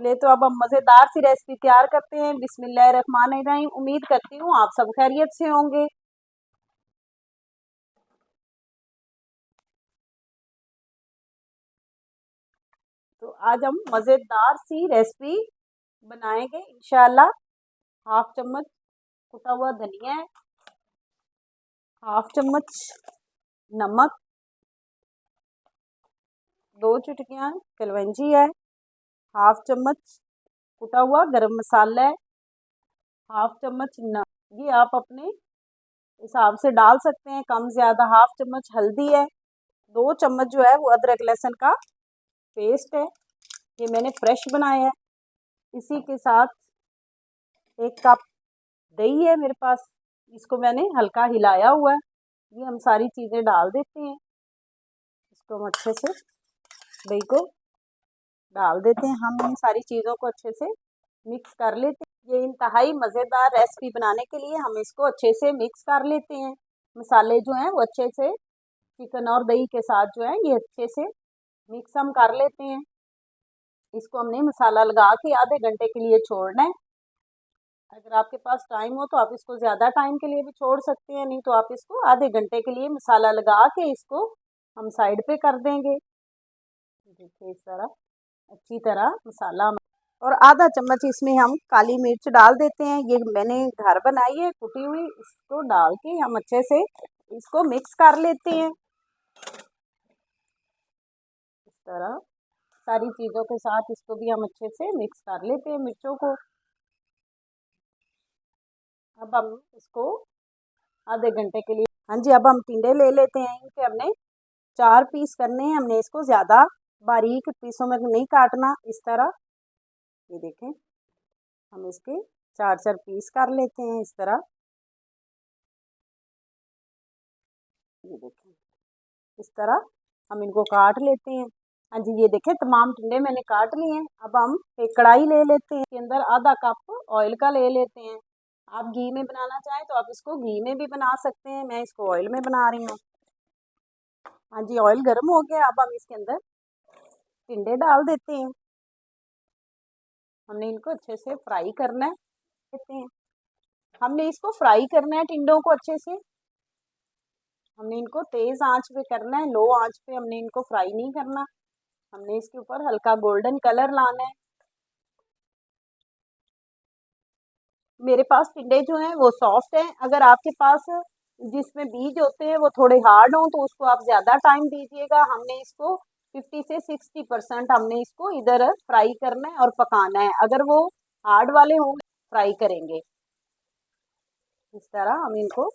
चलिए तो अब हम मज़ेदार सी रेसिपी तैयार करते हैं। बिस्मिल्लाहिर्रहमानिर्रहीम। उम्मीद करती हूँ आप सब खैरियत से होंगे। तो आज हम मज़ेदार सी रेसिपी बनाएंगे इंशाल्लाह। हाफ चम्मच कुटा हुआ धनिया है, हाफ चम्मच नमक, 2 चुटकियाँ कलवंजी है, हाफ चम्मच कुटा हुआ गरम मसाला है, हाफ चम्मच ये आप अपने हिसाब से डाल सकते हैं, कम ज़्यादा। हाफ चम्मच हल्दी है, 2 चम्मच जो है वो अदरक लहसुन का पेस्ट है, ये मैंने फ्रेश बनाया है। इसी के साथ 1 कप दही है मेरे पास, इसको मैंने हल्का हिलाया हुआ है। ये हम सारी चीज़ें डाल देते हैं, इसको हम अच्छे से दही को डाल देते हैं। हम इन सारी चीज़ों को अच्छे से मिक्स कर लेते हैं। ये इंतहाई मज़ेदार रेसिपी बनाने के लिए हम इसको अच्छे से मिक्स कर लेते हैं। मसाले जो हैं वो अच्छे से चिकन और दही के साथ जो है ये अच्छे से मिक्स हम कर लेते हैं। इसको हमने मसाला लगा के आधे घंटे के लिए छोड़ना है। अगर आपके पास टाइम हो तो आप इसको ज़्यादा टाइम के लिए भी छोड़ सकते हैं, नहीं तो आप इसको आधे घंटे के लिए मसाला लगा के इसको हम साइड पे कर देंगे। देखिए इस तरह अच्छी तरह मसाला, और आधा चम्मच इसमें हम काली मिर्च डाल देते हैं। ये मैंने घर बनाई है कुटी हुई, इसको डाल के हम अच्छे से इसको मिक्स कर लेते हैं। इस तरह सारी चीज़ों के साथ इसको भी हम अच्छे से मिक्स कर लेते हैं, मिर्चों को। अब हम इसको आधे घंटे के लिए, हाँ जी, अब हम टिंडे ले लेते हैं। इनके हमने 4 पीस करने हैं। हमने इसको ज़्यादा बारीक पीसों में नहीं काटना। इस तरह ये देखें, हम इसके 4 पीस कर लेते हैं इस तरह। ये देखें इस तरह हम इनको काट लेते हैं। हाँ जी, ये देखें तमाम टिंडे मैंने काट लिए हैं। अब हम एक कढ़ाई ले लेते हैं, इसके अंदर आधा कप ऑयल का ले लेते हैं। आप घी में बनाना चाहें तो आप इसको घी में भी बना सकते हैं, मैं इसको ऑयल में बना रही हूँ। हाँ जी, ऑयल गर्म हो गया। अब हम इसके अंदर टिंडे डाल देते हैं। हमने इनको अच्छे से फ्राई करना है, देते हैं। हमने इसको फ्राई करना है टिंडों को अच्छे से। हमने इनको तेज आंच पे करना है, लो आंच पे हमने इनको फ्राई नहीं करना। हमने इसके ऊपर हल्का गोल्डन कलर लाना है। मेरे पास टिंडे जो हैं वो सॉफ्ट हैं। अगर आपके पास जिसमें बीज होते हैं वो थोड़े हार्ड हों तो उसको आप ज़्यादा टाइम दीजिएगा। हमने इसको 50 से 60% हमने इसको इधर फ्राई करना है और पकाना है। अगर वो हार्ड वाले होंगे फ्राई करेंगे। इस तरह हम इनको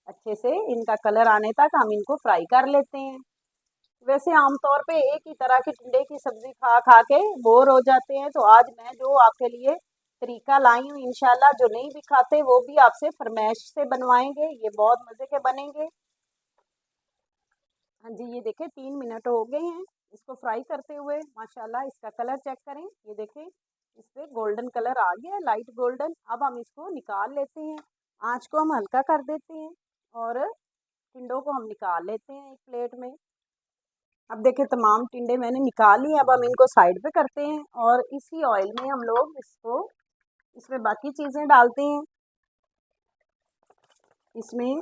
अच्छे से इनका कलर आने तक हम इनको फ्राई कर लेते हैं। वैसे आमतौर पे एक ही तरह के टिंडे की सब्जी खा खा के बोर हो जाते हैं, तो आज मैं जो आपके लिए तरीका लाई हूँ, इंशाल्लाह जो नहीं भी खाते वो भी आपसे फरमाइश से बनवाएंगे। ये बहुत मज़े के बनेंगे। हाँ जी, ये देखें 3 मिनट हो गए हैं इसको फ्राई करते हुए। माशाल्लाह इसका कलर चेक करें, ये देखें इस पे गोल्डन कलर आ गया है, लाइट गोल्डन। अब हम इसको निकाल लेते हैं। आँच को हम हल्का कर देते हैं और टिंडों को हम निकाल लेते हैं एक प्लेट में। अब देखिए तमाम टिंडे मैंने निकाल लिए। अब हम इनको साइड पे करते हैं और इसी ऑयल में हम लोग इसको इसमें बाकी चीज़ें डालते हैं। इसमें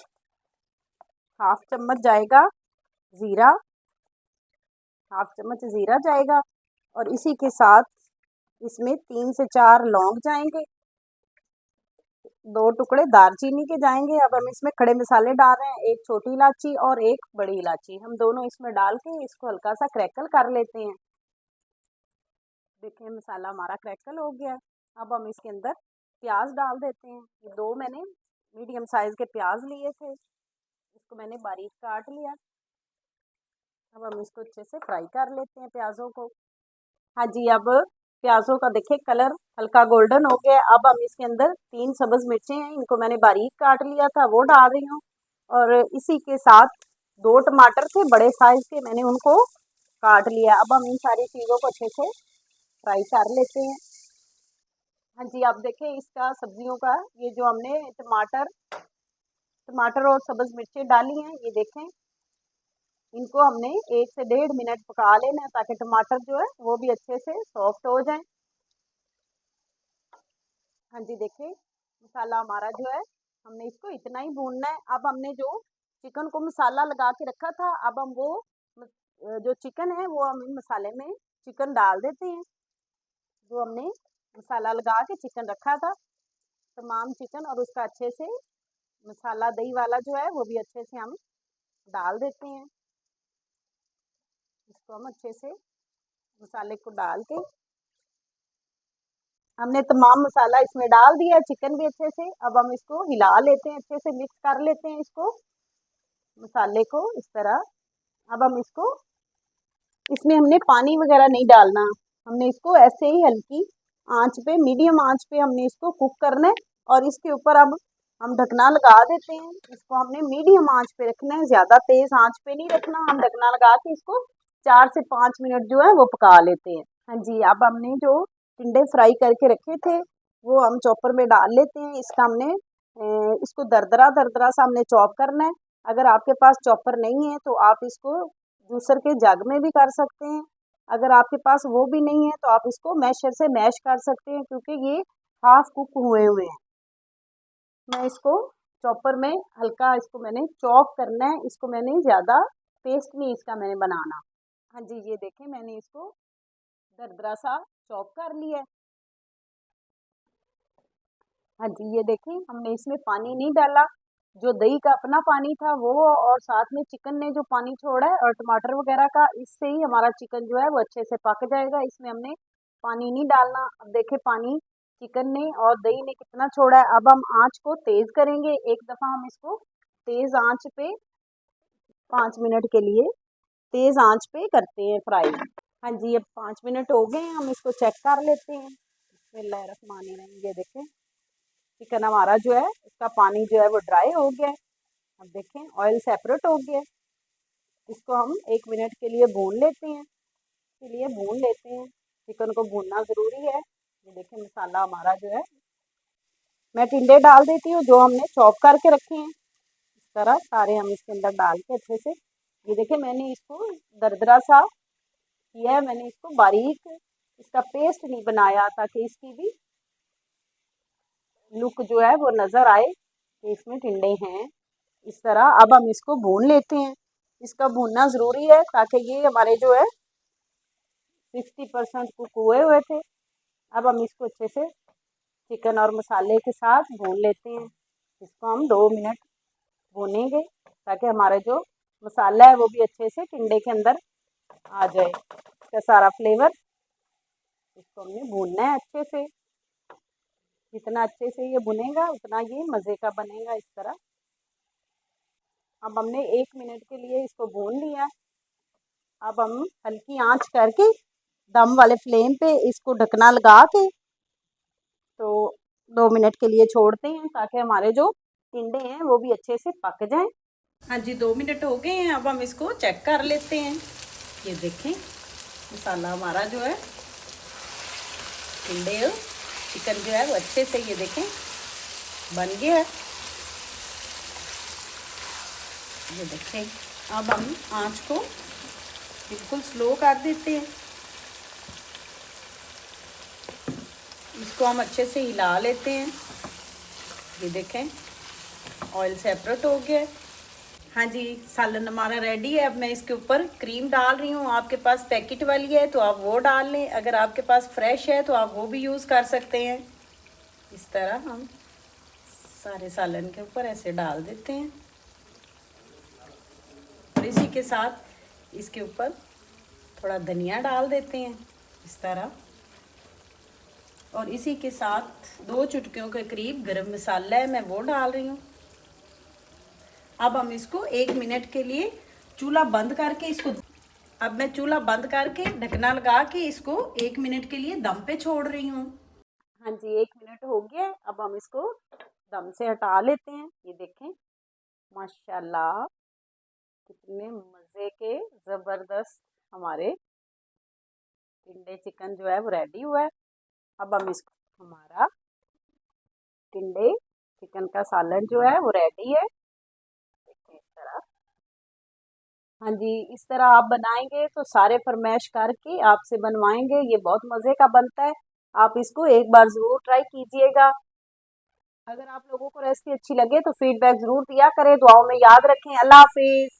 हाफ चम्मच जाएगा ज़ीरा, हाफ चम्मच ज़ीरा जाएगा, और इसी के साथ इसमें 3 से 4 लौंग जाएंगे, 2 टुकड़े दालचीनी के जाएंगे। अब हम इसमें खड़े मसाले डाल रहे हैं, 1 छोटी इलायची और 1 बड़ी इलायची, हम दोनों इसमें डाल के इसको हल्का सा क्रैकल कर लेते हैं। देखिए मसाला हमारा क्रैकल हो गया। अब हम इसके अंदर प्याज डाल देते हैं। ये 2 मैंने मीडियम साइज़ के प्याज लिए थे, इसको मैंने बारीक काट लिया। अब हम इसको अच्छे से फ्राई कर लेते हैं प्याज़ों को। हाँ जी, अब प्याज़ों का देखिए कलर हल्का गोल्डन हो गया। अब हम इसके अंदर 3 सब्ज़ मिर्चें हैं, इनको मैंने बारीक काट लिया था, वो डाल रही हूँ। और इसी के साथ 2 टमाटर थे बड़े साइज़ के, मैंने उनको काट लिया। अब हम इन सारी चीज़ों को अच्छे से फ्राई कर लेते हैं। हाँ जी, आप देखें इसका सब्जियों का ये जो हमने टमाटर और सब्ज़ मिर्चें डाली हैं, ये देखें इनको हमने 1 से 1.5 मिनट पका लेना है ताकि टमाटर जो है वो भी अच्छे से सॉफ्ट हो जाए। हाँ जी, देखिए मसाला हमारा जो है हमने इसको इतना ही भूनना है। अब हमने जो चिकन को मसाला लगा के रखा था, अब हम वो जो चिकन है वो हम मसाले में चिकन डाल देते हैं। जो हमने मसाला लगा के चिकन रखा था, तमाम चिकन, और उसका अच्छे से मसाला दही वाला जो है वो भी अच्छे से हम डाल देते हैं। इसको हम अच्छे से मसाले को डाल के हमने तमाम मसाला इसमें डाल दिया, चिकन भी अच्छे से। अब हम इसको हिला लेते हैं, अच्छे से मिक्स कर लेते हैं इसको, मसाले को इस तरह। अब हम इसको, इसमें हमने पानी वगैरह नहीं डालना, हमने इसको ऐसे ही हल्की आंच पे, मीडियम आंच पे हमने इसको कुक करना है। और इसके ऊपर अब हम ढकना लगा देते हैं। इसको हमने मीडियम आंच पे रखना है, ज्यादा तेज आंच पे नहीं रखना। हम ढकना लगा के इसको 4 से 5 मिनट जो है वो पका लेते हैं। हाँ जी, अब हमने जो टिंडे फ्राई करके रखे थे वो हम चॉपर में डाल लेते हैं। इसका हमने इसको दरदरा दरदरा सा हमने चॉप करना है। अगर आपके पास चॉपर नहीं है तो आप इसको जूसर के जग में भी कर सकते हैं। अगर आपके पास वो भी नहीं है तो आप इसको मैशर से मैश कर सकते हैं, क्योंकि ये हाफ कुक हुए हुए हैं। मैं इसको चॉपर में हल्का इसको मैंने चॉप करना है, इसको मैंने ज़्यादा पेस्ट नहीं इसका मैंने बनाना। हाँ जी, ये देखें मैंने इसको दरदरा सा चॉप कर लिया है। हाँ जी, ये देखें हमने इसमें पानी नहीं डाला, जो दही का अपना पानी था वो, और साथ में चिकन ने जो पानी छोड़ा है और टमाटर वगैरह का, इससे ही हमारा चिकन जो है वो अच्छे से पक जाएगा। इसमें हमने पानी नहीं डालना। अब देखें पानी चिकन ने और दही ने कितना छोड़ा है। अब हम आंच को तेज करेंगे, एक दफ़ा हम इसको तेज आंच पे 5 मिनट के लिए तेज आंच पे करते हैं फ्राई। हाँ जी, अब 5 मिनट हो गए हैं, हम इसको चेक कर लेते हैं। बिस्मिल्लाहिर्रहमानिर्रहीम। ये देखें चिकन हमारा जो है इसका पानी जो है वो ड्राई हो गया है। अब देखें ऑयल सेपरेट हो गया है। इसको हम 1 मिनट के लिए भून लेते हैं, चिकन को भूनना ज़रूरी है। ये देखें मसाला हमारा जो है, मैं टिंडे डाल देती हूँ जो हमने चॉप करके रखे हैं। इस तरह सारे हम इसके अंदर डाल के अच्छे से, ये देखें मैंने इसको दरदरा सा किया है, मैंने इसको बारीक इसका पेस्ट नहीं बनाया, ताकि इसकी भी लुक जो है वो नज़र आए कि इसमें टिंडे हैं। इस तरह अब हम इसको भून लेते हैं। इसका भूनना ज़रूरी है ताकि ये हमारे जो है 60% कुक हुए हुए थे। अब हम इसको अच्छे से चिकन और मसाले के साथ भून लेते हैं। इसको हम 2 मिनट भूनेंगे ताकि हमारा जो मसाला है वो भी अच्छे से टिंडे के अंदर आ जाए, इसका सारा फ्लेवर। इसको हमने भूनना है अच्छे से, जितना अच्छे से ये भुनेगा उतना ये मज़े का बनेगा। इस तरह अब हमने 1 मिनट के लिए इसको भून लिया। अब हम हल्की आंच करके दम वाले फ्लेम पे इसको ढकना लगा के तो 2 मिनट के लिए छोड़ते हैं, ताकि हमारे जो टिंडे हैं वो भी अच्छे से पक जाएं। हाँ जी, 2 मिनट हो गए हैं। अब हम इसको चेक कर लेते हैं। ये देखें मसाला हमारा जो है, टिंडे चिकन जो है वो अच्छे से ये देखें बन गया है। ये देखें अब हम आंच को बिल्कुल स्लो कर देते हैं। इसको हम अच्छे से हिला लेते हैं। ये देखें ऑयल सेपरेट हो गया है। हाँ जी, सालन हमारा रेडी है। अब मैं इसके ऊपर क्रीम डाल रही हूँ। आपके पास पैकेट वाली है तो आप वो डाल लें, अगर आपके पास फ्रेश है तो आप वो भी यूज़ कर सकते हैं। इस तरह हम सारे सालन के ऊपर ऐसे डाल देते हैं, और इसी के साथ इसके ऊपर थोड़ा धनिया डाल देते हैं इस तरह, और इसी के साथ 2 चुटकियों के करीब गरम मसाला है, मैं वो डाल रही हूँ। अब हम इसको 1 मिनट के लिए चूल्हा बंद करके इसको, अब मैं चूल्हा बंद करके ढकना लगा के इसको 1 मिनट के लिए दम पे छोड़ रही हूँ। हाँ जी, 1 मिनट हो गया। अब हम इसको दम से हटा लेते हैं। ये देखें माशाल्लाह कितने मज़े के ज़बरदस्त हमारे टिंडे चिकन जो है वो रेडी हुआ है। अब हम इसको, हमारा टिंडे चिकन का सालन जो है वो रेडी है। देखिए इस तरह। हाँ जी, इस तरह आप बनाएंगे तो सारे फरमाइश करके आपसे बनवाएंगे, ये बहुत मज़े का बनता है। आप इसको एक बार ज़रूर ट्राई कीजिएगा। अगर आप लोगों को रेसिपी अच्छी लगे तो फीडबैक ज़रूर दिया करें। दुआओं में याद रखें। अल्लाह हाफिज़।